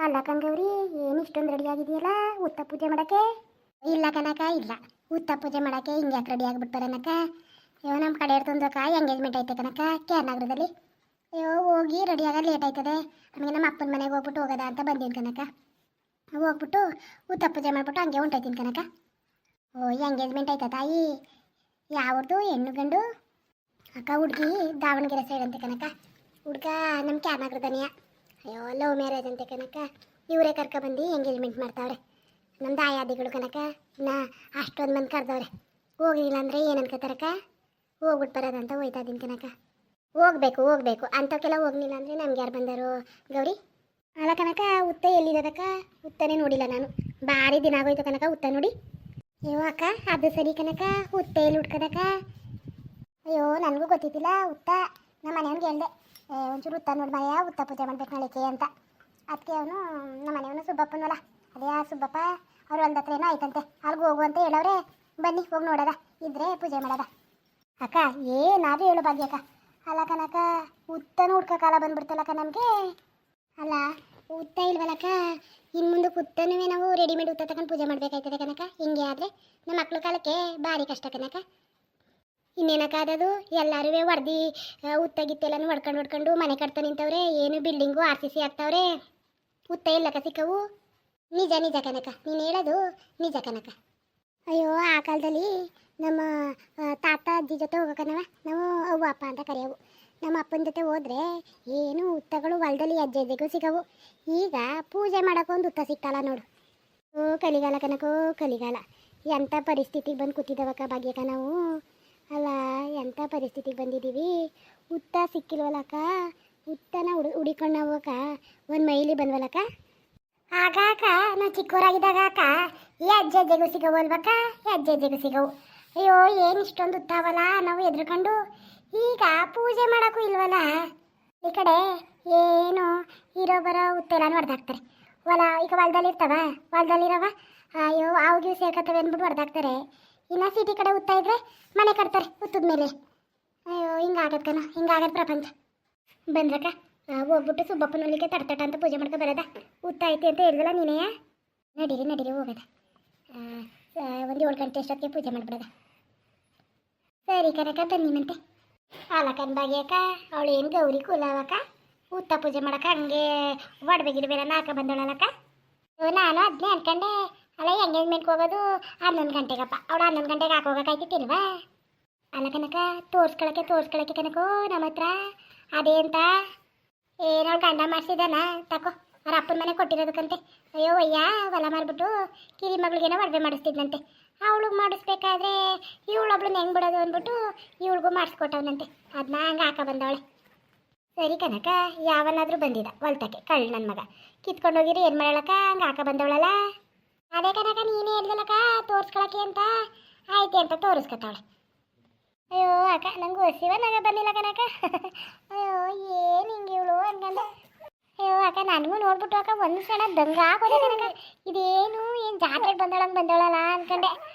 ಅಲ್ಲ ಕಂಗೌರಿ, ಏನು ಇಷ್ಟೊಂದು ರೆಡಿ ಆಗಿದೆಯಲ್ಲ ಉತ್ತ ಪೂಜೆ ಮಾಡೋಕ್ಕೆ? ಇಲ್ಲ ಕನಕ, ಇಲ್ಲ. ಉತ್ತ ಪೂಜೆ ಮಾಡೋಕ್ಕೆ ಹಿಂಗೆ ಯಾಕೆ ರೆಡಿ ಆಗ್ಬಿಡ್ತಾರನಕ? ಅಯ್ಯೋ, ನಮ್ಮ ಕಡೆ ತಂದಕ ಎಂಗೇಜ್ಮೆಂಟ್ ಐತೆ ಕನಕ ಕೇರ್ನಗರದಲ್ಲಿ. ಅಯ್ಯೋ, ಹೋಗಿ ರೆಡಿ ಆಗೋದು ಲೇಟ್ ಆಯ್ತದೆ. ನಮಗೆ ನಮ್ಮ ಅಪ್ಪನ ಮನೆಗೆ ಹೋಗ್ಬಿಟ್ಟು ಹೋಗೋದ ಅಂತ ಬಂದೀನಿ ಕನಕ. ಹೋಗ್ಬಿಟ್ಟು ಉತ್ತ ಪೂಜೆ ಮಾಡ್ಬಿಟ್ಟು ಹಂಗೆ ಹೊಂಟೋಯ್ತೀನಿ ಕನಕ. ಓ, ಎಂಗೇಜ್ಮೆಂಟ್ ಆಯ್ತಾ ತಾಯಿ? ಯಾವ್ದು ಹೆಣ್ಣು ಗಂಡು? ಅಕ್ಕ ಹುಡುಗಿ ದಾವಣಗೆರೆ ಸೈಡ್ ಅಂತೆ ಕನಕ. ಹುಡುಗ ನಮ್ಮ ಕೇರ್ನಗರದನಿಯ. ಅಯ್ಯೋ, ಲವ್ ಮ್ಯಾರೇಜ್ ಅಂತೆ ಕನಕ. ಇವರೇ ಕರ್ಕೊಬಂದು ಎಂಗೇಜ್ಮೆಂಟ್ ಮಾಡ್ತಾವ್ರೆ. ನಮ್ಮ ದಾಯಾದಿಗಳು ಕನಕ. ಅಷ್ಟೊಂದು ಮಂದಿ ಕರೆದವ್ರೆ. ಹೋಗಿಲ್ಲ ಅಂದರೆ ಏನು ಅನ್ಕೋತಾರಕ್ಕ? ಹೋಗ್ಬಿಟ್ಟು ಬರೋದಂತ ಹೋಯ್ತಾ ಇದ್ದೀನಿ ಕನಕ. ಹೋಗ್ಬೇಕು ಅಂಥಕ್ಕೆಲ್ಲ ಹೋಗ್ಲಿಲ್ಲ ಅಂದರೆ ನಮ್ಗೆ ಯಾರು ಬಂದರು ಗೌರಿ? ಅಲ್ಲ ಕನಕ, ಉತ್ತ ಎಲ್ಲಿದ್ದದಕ್ಕ? ಉತ್ತನೇ ನೋಡಿಲ್ಲ ನಾನು. ಭಾರಿ ದಿನ ಆಗೋಯ್ತು ಕನಕ ಉತ್ತ ನೋಡಿ. ಅಯ್ಯೋ ಅಕ್ಕ, ಅದು ಸರಿ ಕನಕ, ಉತ್ತ ಎಲ್ಲಿ ಹುಡ್ಕದಕ್ಕ? ಅಯ್ಯೋ, ನನಗೂ ಗೊತ್ತಿದ್ದಿಲ್ಲ ಉತ್ತ. ನಮ್ಮ ಮನೆಯವ್ನಿಗೆ ಹೇಳ್ದೆ, ಒಂಚೂರು ಉತ್ತ ನೋಡಿ ಮಾಯ, ಉತ್ತ ಪೂಜೆ ಮಾಡ್ಬೇಕು ನಾಳೆಕೆ ಅಂತ. ಅದಕ್ಕೆ ಅವನು ನಮ್ಮ ಮನೆಯವನು ಸುಬ್ಬಪ್ಪನಲ್ಲ, ಅದೇ ಆ ಸುಬ್ಬಪ್ಪ ಅವ್ರು ಹೊಲ್ದ ಹತ್ರ ಏನೋ ಆಯ್ತಂತೆ, ಅಲ್ಲಿಗೆ ಹೋಗು ಅಂತ ಹೇಳವ್ರೆ. ಬನ್ನಿ ಹೋಗಿ ನೋಡೋದ, ಇದ್ರೆ ಪೂಜೆ ಮಾಡೋದ. ಅಕ್ಕ ಏನಾದರೂ ಹೇಳು ಭಾಗ್ಯಕ್ಕ. ಅಲ್ಲ ಕನಕ, ಉತ್ತನೂ ಹುಡ್ಕೋ ಕಾಲ ಬಂದ್ಬಿಡ್ತಲ್ಲಕ್ಕ ನಮಗೆ. ಅಲ್ಲ ಉತ್ತ ಇಲ್ವಲ್ಲಕ್ಕ, ಇನ್ನು ಮುಂದೆ ಉತ್ತನೂ ನಾವು ರೆಡಿಮೇಡ್ ಉತ್ತ ತಗೊಂಡು ಪೂಜೆ ಮಾಡಬೇಕಾಯ್ತದೆ ಕನಕ. ಹಿಂಗೆ ಆದರೆ ನಮ್ಮ ಮಕ್ಳ ಕಾಲಕ್ಕೆ ಭಾರಿ ಕಷ್ಟ ಕನಕ. ಇನ್ನೇನಕ್ಕ ಅದದು, ಎಲ್ಲರೂ ಹೊಡೆದು ಉತ್ತಾಗಿತ್ತೆಲ್ಲನೂ ಹೊಡ್ಕೊಂಡು ಮನೆ ಕಟ್ತಾ ನಿಂತವ್ರೆ. ಏನು ಬಿಲ್ಡಿಂಗು RCC ಆಗ್ತಾವ್ರೆ. ಉತ್ತ ಎಲ್ಲಕ್ಕ ಸಿಕ್ಕವು? ನಿಜ ಕನಕ, ನೀನು ಹೇಳೋದು ನಿಜ ಕನಕ. ಅಯ್ಯೋ, ಆ ಕಾಲದಲ್ಲಿ ನಮ್ಮ ತಾತ ಅಜ್ಜಿ ಜೊತೆ ಹೋಗೋಕನವ ನಾವು ಅವ್ವ ಅಪ್ಪ ಅಂತ ಕರೆಯವು. ನಮ್ಮ ಅಪ್ಪನ ಜೊತೆ ಹೋದರೆ ಏನು ಉತ್ತಗಳು ಹೊಲದಲ್ಲಿ ಹೆಜ್ಜೆಗೂ ಸಿಗವು. ಈಗ ಪೂಜೆ ಮಾಡೋಕೆ ಒಂದು ಉತ್ತ ಸಿಗ್ತಲ್ಲ ನೋಡು. ಓ ಕಲಿಗಾಲ ಕನಕೋ ಕಲಿಗಾಲ. ಎಂಥ ಪರಿಸ್ಥಿತಿಗೆ ಬಂದು ಕೂತಿದ್ದವಕ್ಕ ಭಾಗ್ಯಕ್ಕ ನಾವು. ಅಲ್ಲ, ಎಂಥ ಪರಿಸ್ಥಿತಿಗೆ ಬಂದಿದ್ದೀವಿ. ಉತ್ತ ಸಿಕ್ಕಿಲ್ವಲ್ಲಕ್ಕ. ಉತ್ತನ ಹುಡಿಕೊಂಡು ಹೋಗಕ್ಕ ಒಂದು ಮೈಲಿ ಬಂದ್ವಲ್ಲಕ್ಕ. ಆಗ ಅಕ್ಕ ನಾವು ಚಿಕ್ಕವರಾಗಿದ್ದಾಗ ಅಕ್ಕ ಈ ಹೆಜ್ಜೆಗೂ ಸಿಗವು ಅಲ್ವಕ್ಕ? ಹೆಜ್ಜೆಗೂ ಸಿಗವು. ಅಯ್ಯೋ, ಏನು ಇಷ್ಟೊಂದು ಉತ್ತಾವಲ್ಲ ನಾವು ಎದ್ರುಕೊಂಡು. ಈಗ ಪೂಜೆ ಮಾಡೋಕ್ಕೂ ಇಲ್ವಲ್ಲ. ಈ ಕಡೆ ಏನು ಇರೋ ಬರೋ ಉತ್ತೆಲ್ಲ ಹೊಡೆದಾಕ್ತಾರೆ. ಈಗ ಹೊಲದಲ್ಲಿ ಇರ್ತಾವ, ಹೊಲದಲ್ಲಿರವ ಅಯ್ಯೋ ಅವಾಗಿಯೂ ಸೇರ್ಕತ್ತವೆ ಅಂದ್ಬಿಟ್ಟು ಹೊಡೆದಾಕ್ತಾರೆ. ಇನ್ನು ಸಿಟಿ ಕಡೆ ಉತ್ತ ಇದ್ರೆ ಮನೆ ಕಟ್ತಾರೆ ಉತ್ತದ ಮೇಲೆ. ಅಯ್ಯೋ, ಹಿಂಗಾಗತ್ಕನ, ಹಿಂಗಾಗತ್ತೆ ಪ್ರಪಂಚ. ಬಂದ್ರಕ್ಕ ಹೋಗ್ಬಿಟ್ಟು ಸುಬ್ಬಪ್ಪನಲ್ಲಿಗೆ ತಡ್ತಟ ಅಂತ ಪೂಜೆ ಮಾಡ್ಕೊ ಬರೋದ. ಉತ್ತ ಐತಿ ಅಂತ ಹೇಳಿದಲ್ಲ ನೀನೇ. ನಡೀರಿ ಹೋಗೋದ. ಒಂದು 7 ಗಂಟೆ ಅಷ್ಟೊತ್ತಿಗೆ ಪೂಜೆ ಮಾಡಿಬಿಡೋದ. ಸರಿ ಕನಕ, ಬನ್ನಿನಂತೆ. ಅಲ್ಲಕ್ಕನ್ ಭಾಗ್ಯಕ್ಕ, ಅವಳು ಏನು ಗೌರಿ ಕೂಲವಕ್ಕ ಉತ್ತ ಪೂಜೆ ಮಾಡಕ್ಕ ಹಂಗೆ ಒಡವೆ ಗಿಡಬೇರೆಲ್ಲ ಹಾಕ ಬಂದವಳಲ್ಲಕ್ಕ. ನಾನು ಅದನ್ನೇ ಅನ್ಕೊಂಡೆ. ಅಲ್ಲ, ಎಂಗೇಜ್ಮೆಂಟ್ಗೆ ಹೋಗೋದು 11 ಗಂಟೆಗಪ್ಪ. ಅವಳು 11 ಗಂಟೆಗೆ ಹಾಕೋಗೋಕ್ಕಾಯ್ತಿಲ್ವಾ? ಅಲ್ಲ ಕನಕ, ತೋರ್ಸ್ಕೊಳಕ್ಕೆ ಕನಕೋ ನಮ್ಮ ಹತ್ರ ಅದೇ ಅಂತ ಏನವಳು ಗಂಡ ಮಾಡಿಸಿದಾನ ತಕೋ. ಅವ್ರ ಅಪ್ಪನ ಮನೆ ಕೊಟ್ಟಿರೋದಕ್ಕಂತೆ. ಅಯ್ಯೋ ಅಯ್ಯ, ಹೊಲ ಮಾರ್ಬಿಟ್ಟು ಕಿರಿ ಮಗಳಿಗೇನೋ ಒಡವೆ ಮಾಡಿಸ್ತಿದ್ನಂತೆ. ಅವಳಿಗೆ ಮಾಡಿಸ್ಬೇಕಾದ್ರೆ ಇವಳೊಬ್ಳನ್ನ ಹೆಂಗೆ ಬಿಡೋದು ಅಂದ್ಬಿಟ್ಟು ಇವಳಿಗೂ ಮಾಡಿಸ್ಕೊಟ್ಟವನಂತೆ. ಅದನ್ನ ಹಂಗೆ ಹಾಕ ಬಂದವಳೆ. ಸರಿ ಕನಕ, ಯಾವನಾದರೂ ಬಂದಿದ್ದ ಹೊಲ್ತಕ್ಕೆ ಕಳ್ಳ ನನ್ನ ಮಗ ಕಿತ್ಕೊಂಡೋಗಿರಿ ಏನು ಮಾಡಲಕ್ಕ, ಹಂಗೆ ಹಾಕ ಬಂದವಳಲ್ಲ. ಅದೇ ಕನಕ, ನೀನೇ ಹೇಳ್ದಲ್ಲಕ್ಕ ತೋರಿಸ್ಕೊಳಕ್ಕೆ ಅಂತ. ಆಯ್ತು ಅಂತ ತೋರಿಸ್ಕೊತಾವಳೆ. ಅಯ್ಯೋ ಅಕ್ಕ, ನಂಗೆ ಹೊಸಿವ ನಗ ಬರಲಿಲ್ಲ ಕನಕ. ಅಯ್ಯೋ, ಏನು ಹಿಂಗೆ ಇವಳು ಅನ್ಕಂಡೆ. ಅಯ್ಯೋ ಅಕ್ಕ, ನನಗೂ ನೋಡ್ಬಿಟ್ಟು ಅಕ್ಕ ಒಂದು ಕ್ಷಣ ದಂಗ ಆಗೋದೆ ಕನಕ. ಇದೇನು ಜಾತ್ರೆಗೆ ಬಂದವಳಲ್ಲ ಅನ್ಕಂಡೆ.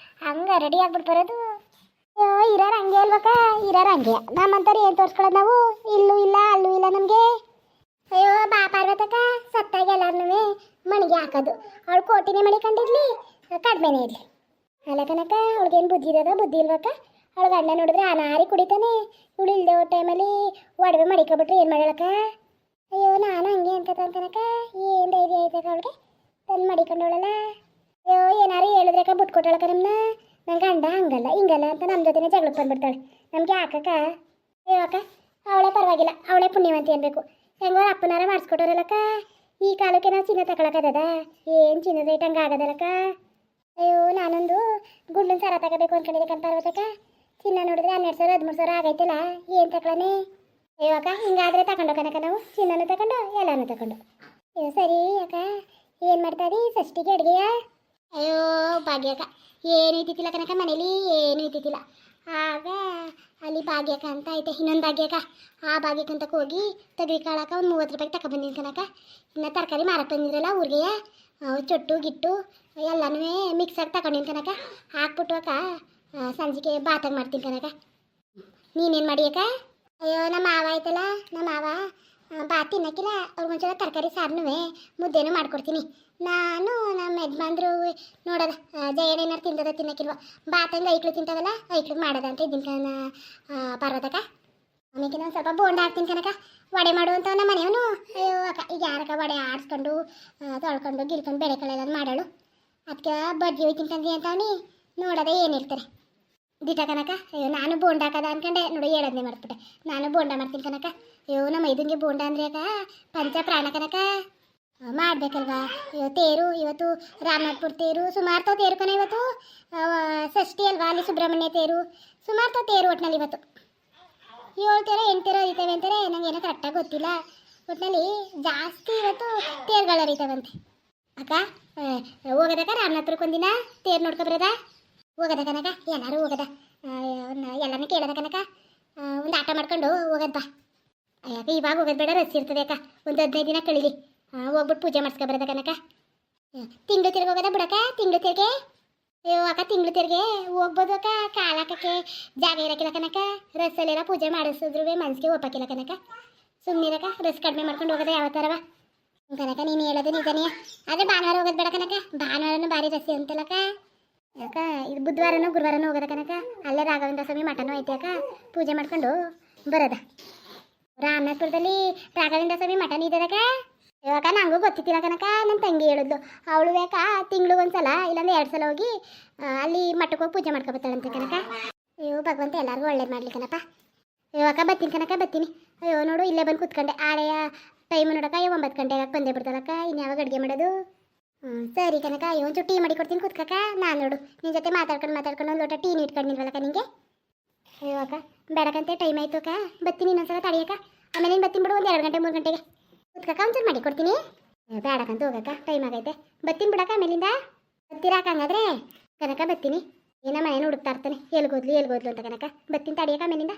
ಹಂಗೆ ರೆಡಿ ಆಗ್ಬಿಟ್ಟು ಬರೋದು. ಅಯ್ಯೋ, ಇರೋರು ಹಂಗೆ ಅಲ್ವಕ್ಕ, ಇರೋರು ಹಂಗೆ. ನಮ್ಮಂತಾರೆ ಏನು ತೋರಿಸ್ಕೊಳ್ಳೋದು ನಾವು? ಇಲ್ಲೂ ಇಲ್ಲ ಅಲ್ಲೂ ಇಲ್ಲ ನಮಗೆ. ಅಯ್ಯೋ ಬಾ ಪಾರ್ವತಕ್ಕ, ಸತ್ತಾಗ ಎಲ್ಲಾರನ್ನೂ ಮಣಿಗೆ ಹಾಕೋದು. ಅವಳು ಕೋಟಿನೇ ಮಣಿಕೊಂಡಿರ್ಲಿ, ಕಡಿಮೆನೇ ಇರಲಿ. ಅಲ್ಲ ಕನಕ, ಅವಳಿಗೇನು ಬುದ್ಧಿ ಇರೋದ ಬುದ್ಧಿ ಇಲ್ವಕ್ಕ? ಅವಳು ಗಂಡ ನೋಡಿದ್ರೆ ಅನಾರಿ ಕುಡಿತಾನೆ. ಇವಳು ಇಲ್ಲದೆ ಟೈಮಲ್ಲಿ ಒಡವೆ ಮಡಿಕೊಬಿಟ್ರೆ ಏನು ಮಾಡಳಕ್ಕ? ಅಯ್ಯೋ, ನಾನು ಹಂಗೆ ಅನ್ಕೋತಾನೆ ಕನಕ. ಏನು ಧೈರ್ಯ ಆಯ್ತಕ್ಕ ಅವಳಿಗೆ ತಂದು ಮಡಿಕೊಂಡವಳಲ್ಲ. ಅಯ್ಯೋ, ಏನಾರು ಹೇಳಿದ್ರಕ್ಕ ಬಿಟ್ಕೊಟ್ಟಳಕ್ಕ ನಮ್ಮನ್ನ. ನನ್ನ ಗಂಡ ಹಂಗಲ್ಲ ಹಿಂಗಲ್ಲ ಅಂತ ನಮ್ಮ ಜೊತೆನೇ ಜಗಳಕ್ಕೆ ಬಂದ್ಬಿಡ್ತಾಳೆ. ನಮಗೆ ಹಾಕಕ್ಕ? ಅಯ್ಯೋ ಅಕ್ಕ, ಅವಳೇ ಪರವಾಗಿಲ್ಲ, ಅವಳೇ ಪುಣ್ಯವಂತಿ ಅನ್ಬೇಕು. ಹೆಂಗೋ ಅಪ್ಪನಾರ ಮಾಡಿಸ್ಕೊಟ್ಟವ್ರಲ್ಲಕ್ಕ. ಈ ಕಾಲಕ್ಕೆ ನಾವು ಚಿನ್ನ ತಗೊಳಕ್ಕದ? ಏನು ಚಿನ್ನದ ರೇಟ್ ಹಂಗೆ ಆಗೋದಲ್ಲಕ್ಕ. ಅಯ್ಯೋ, ನಾನೊಂದು ಗುಂಡಿನ ಸರ ತಗೋಬೇಕು ಅಂದ್ಕೊಂಡಿದ್ದೆ ಕಣ್ ಪಾರ್ವತಕ್ಕ. ಚಿನ್ನ ನೋಡಿದ್ರೆ 12,000 13,000 ಆಗೈತಲ್ಲ, ಏನು ತಗೊಳ್ಳನೆ? ಅಯ್ಯೋ ಅಕ್ಕ, ಹಿಂಗಾದರೆ ತಗೊಂಡು ಕನಕ ನಾವು ಚಿನ್ನನೂ ತಗೊಂಡು ಎಲ್ಲನೂ ತಗೊಂಡು. ಅಯ್ಯೋ ಸರಿ ಅಕ್ಕ, ಏನು ಮಾಡ್ತಾ ಇದ್ದೀ ಷಷ್ಠಿಗೆ ಅಡುಗೆಯ? ಅಯ್ಯೋ ಭಾಗ್ಯಕ್ಕ, ಏನು ಇದ್ದಿದ್ದಿಲ್ಲ ಕನಕ ಮನೇಲಿ, ಏನು ಇದ್ದಿದ್ದಿಲ್ಲ. ಆಗ ಅಲ್ಲಿ ಭಾಗ್ಯಕ್ಕ ಅಂತ ಐತೆ, ಇನ್ನೊಂದು ಭಾಗ್ಯಕ್ಕ. ಆ ಭಾಗ್ಯಕ್ಕಂತಕ್ಕೆ ಹೋಗಿ ತೆಗ್ರಿ ಕಾಳಕ್ಕ ಒಂದು 30 ರೂಪಾಯಿಗೆ ತಗೊಬಂದಿನಿ ಕನಕ. ಇನ್ನು ತರಕಾರಿ ಮಾರಕ್ಕೆ ಬಂದಿದ್ರಲ್ಲ ಊರಿಗೆಯ, ಚೊಟ್ಟು ಗಿಟ್ಟು ಎಲ್ಲನೂ ಮಿಕ್ಸಾಗಿ ತಗೊಂಡಿನಿ ಕನಕ. ಹಾಕ್ಬಿಟ್ಟು ಅಕ್ಕ ಸಂಜೆಗೆ ಬಾತಾಗ ಮಾಡ್ತೀನಿ ಕನಕ. ನೀನೇನು ಮಾಡಿ ಅಕ್ಕ? ಅಯ್ಯೋ, ನಮ್ಮ ಮಾವ ಆಯ್ತಲ್ಲ, ನಮ್ಮ ಮಾವ ಬಾ ತಿನ್ನಕ್ಕಿಲ್ಲ ಅವ್ರಿಗೊಂಚೂರ ತರಕಾರಿ ಸಾರನು ಮುದ್ದೆನೂ ಮಾಡ್ಕೊಡ್ತೀನಿ. ನಾನು ನಮ್ಮ ಯಜಮಾನ್ರು ನೋಡೋದ ಜಯಣ್ಣ ಏನಾರು ತಿಂದದ ತಿನ್ನಕ್ಕಿಲ್ವ, ಬಾತಂಗೆ ಐಕ್ಳು ತಿಂತಾವಲ್ಲ ಐಕ್ಳಿಗೆ ಮಾಡೋದ ಅಂತ ಇದ್ದೀನಿ ಕಣ ಪಾರ್ವತಕ್ಕ. ಆಮೇಲೆ ನಾನು ಸ್ವಲ್ಪ ಬೋಂಡ ಹಾಕ್ತೀನಿ ಕನಕ, ವಡೆ ಮಾಡುವಂತ ನಮ್ಮ ಮನೆಯವನು. ಅಯ್ಯೋ ಅಕ್ಕ ಈಗ ಯಾರಕ್ಕ ವಡೆ ಆಡಿಸ್ಕೊಂಡು ತೊಳ್ಕೊಂಡು ಗಿಲ್ಕೊಂಡು ಬೆಳೆ ಕಳೆಯೋದು ಮಾಡೋಳು, ಅದಕ್ಕೆ ಬಜ್ಜಿ ಹೋಯ್ತೀನಿ ಕಂದ್ರಿ ಅಂತ ಅವನಿ ನೋಡೋದೇ ಏನಿರ್ತಾರೆ ದಿಟ ಕನಕ. ಅಯ್ಯೋ ನಾನು ಬೋಂಡ ಹಾಕದ ಅನ್ಕೊಂಡೆ, ನೋಡಿ ಹೇಳೋದನ್ನೇ ಮಾಡ್ಬಿಟ್ಟೆ. ನಾನು ಬೋಂಡ ಮಾಡ್ತೀನಿ ಕನಕ. ಅಯ್ಯೋ ನಮ್ಮ ಐದಂಗೆ ಬೋಂಡ ಅಂದ್ರೆ ಅಕ್ಕ ಪಂಚ ಪ್ರಾಣ ಕನಕ, ಮಾಡ್ಬೇಕಲ್ವಾ. ಅಯ್ಯೋ ತೇರು ಇವತ್ತು ರಾಮನಾಥ್ಪುರ ತೇರು, ಸುಮಾರು ತಾವು ತೇರು ಕಣ ಇವತ್ತು. ಷಷ್ಠಿ ಅಲ್ವಾ, ಅಲ್ಲಿ ಸುಬ್ರಹ್ಮಣ್ಯ ತೇರು, ಸುಮಾರು ತಾವು ತೇರು ಒಟ್ಟಿನಲ್ಲಿ ಇವತ್ತು 7 ತೇರೋ 8 ತೇರೋ ಹರಿತವೆ ಅಂತಾರೆ, ನಂಗೆ ಏನೋ ಕರೆಕ್ಟಾಗಿ ಗೊತ್ತಿಲ್ಲ. ಒಟ್ಟಿನಲ್ಲಿ ಜಾಸ್ತಿ ಇವತ್ತು ತೇರುಗಳು ಹರಿತವಂತೆ ಅಕ್ಕ. ಹೋಗೋದಕ್ಕ ರಾಮನಾಥ್ಪುರಕ್ಕೆ ಒಂದಿನ ತೇರು ನೋಡ್ಕೊಬರದ ಹೋಗೋದ ಕನಕ, ಎಲ್ಲರೂ ಹೋಗೋದ, ಎಲ್ಲನೂ ಕೇಳೋದ ಕನಕ. ಒಂದು ಆಟ ಮಾಡ್ಕೊಂಡು ಹೋಗೋದು ಬಾ. ಯಾಕೆ ಇವಾಗ ಹೋಗೋದು ಬೇಡ, ರಸ್ ಇರ್ತದೆ ಅಕ್ಕ, ಒಂದು 15 ದಿನ ಕಳೀಲಿ, ಹೋಗ್ಬಿಟ್ಟು ಪೂಜೆ ಮಾಡಿಸ್ಕೊಬರದ ಕನಕ. ತಿಂಗಳು ತಿರ್ಗಿ ಹೋಗೋದ ಬಿಡಕ್ಕ, ತಿಂಗಳು ತಿರ್ಗೆ. ಅಯ್ಯೋ ಅಕ್ಕ ತಿಂಗಳು ತಿರ್ಗೆ ಹೋಗ್ಬೋದು ಅಕ್ಕ, ಕಾಲು ಹಾಕಕ್ಕೆ ಜಾಗ ಇರೋಕ್ಕಿಲ್ಲ ಕನಕ, ರಸ್ಸಲ್ಲೆಲ್ಲ ಪೂಜೆ ಮಾಡಿಸಿದ್ರು ಮನಸ್ಸಿಗೆ ಒಪ್ಪಕ್ಕಿಲ್ಲ ಕನಕ. ಸುಮ್ಮನಿರಕ್ಕ, ರಸ್ ಕಡಿಮೆ ಮಾಡ್ಕೊಂಡು ಹೋಗೋದ ಯಾವ ಥರವ ಕನಕ. ನೀನು ಹೇಳೋದು ನಿಜನೇ, ಆದರೆ ಭಾನುವಾರ ಹೋಗೋದು ಬೇಡ ಕನಕ, ಭಾನುವಾರನೂ ಭಾರಿ ರಸ್ಸಿ ಅಂತಲ್ಲಕ್ಕ. ಯಾಕ ಇದು ಬುಧವಾರನೂ ಗುರುವಾರನೂ ಹೋಗೋದ ಕನಕ, ಅಲ್ಲೇ ರಾಘವೇಂದ್ರ ಸ್ವಾಮಿ ಮಠನೂ ಐತೆ ಅಕ್ಕ, ಪೂಜೆ ಮಾಡ್ಕೊಂಡು ಬರೋದ. ರಾಮನಾಥ್ಪುರದಲ್ಲಿ ರಾಘವೇಂದ್ರ ಸ್ವಾಮಿ ಮಠನೂ ಇದಕ್ಕ. ಇವಾಗ ನನಗೂ ಗೊತ್ತಿತ್ತಿಲ್ಲ ಕನಕ, ನನ್ನ ತಂಗಿ ಹೇಳಿದ್ಲು, ಅವಳು ಯಾಕ ತಿಂಗ್ಳಿಗೆ ಒಂದ್ಸಲ ಇಲ್ಲಾಂದ್ರೆ 2 ಸಲ ಹೋಗಿ ಅಲ್ಲಿ ಮಠಕ್ಕೆ ಹೋಗಿ ಪೂಜೆ ಮಾಡ್ಕೊಬತ್ತಾಳಂತೆ ಕನಕ. ಅಯ್ಯೋ ಭಗವಂತ ಎಲ್ಲರಿಗೂ ಒಳ್ಳೇದು ಮಾಡಲಿ ಕನಪ. ಇವಾಗ ಬರ್ತೀನಿ ಕನಕ, ಬರ್ತೀನಿ. ಅಯ್ಯೋ ನೋಡು ಇಲ್ಲೇ ಬಂದು ಕೂತ್ಕೊಂಡೆ, ಆಳೆಯ ಟೈಮ್ ನೋಡಕ್ಕ 9 ಗಂಟೆಗೆ ಬಂದೇ ಬಿಡ್ತಾರಕ್ಕ, ಇನ್ಯಾವಾಗ ಅಡುಗೆ ಮಾಡೋದು. ಸರಿ ಕನಕ, ಅಯ್ಯೋ ಒಂಚೂರು ಟೀ ಮಾಡಿ ಕೊಡ್ತೀನಿ ಕೂತ್ಕಕ್ಕ. ನಾನು ನೋಡು ನಿನ್ನ ಜೊತೆ ಮಾತಾಡ್ಕೊಂಡು ಒಂದು ಲೋಟ ಟೀ ಇಟ್ಕೊಂಡಿಲ್ವಲ್ಲಕ್ಕ ನಿಂಗೆ. ಅಯ್ಯೋ ಅಕ್ಕ ಬೇಡಕ್ಕಂತೆ ಟೈಮ್ ಆಯ್ತು ಅಕ್ಕ, ಬರ್ತೀನಿ ಇನ್ನೊಂದ್ಸಲ ತಡಿಯಕ್ಕ, ಆಮೇಲೆ ನೀನು ಬರ್ತೀನಿ ಬಿಡು, ಒಂದು 2 ಗಂಟೆ 3 ಗಂಟೆಗೆ ಕೂತ್ಕಕ್ಕ, ಒಂಚೂರು ಮಾಡಿ ಕೊಡ್ತೀನಿ. ಬೇಡಕ್ಕಂತ ಹೋಗಕ್ಕ, ಟೈಮ್ ಆಗೈತೆ, ಬರ್ತೀನಿ ಬಿಡಕ್ಕ. ಆಮೇಲಿಂದ ಬರ್ತೀರಾಕ ಹಂಗಾದ್ರೆ ಕನಕ, ಬರ್ತೀನಿ. ಏನೋ ಮನೇನ ಹುಡುಕ್ತಾ ಇರ್ತಾನೆ, ಎಲ್ಗೋದ್ಲು ಅಂತ ಕನಕ, ಬರ್ತೀನಿ ತಡಿಯಕ್ಕ ಆಮೇಲಿಂದ.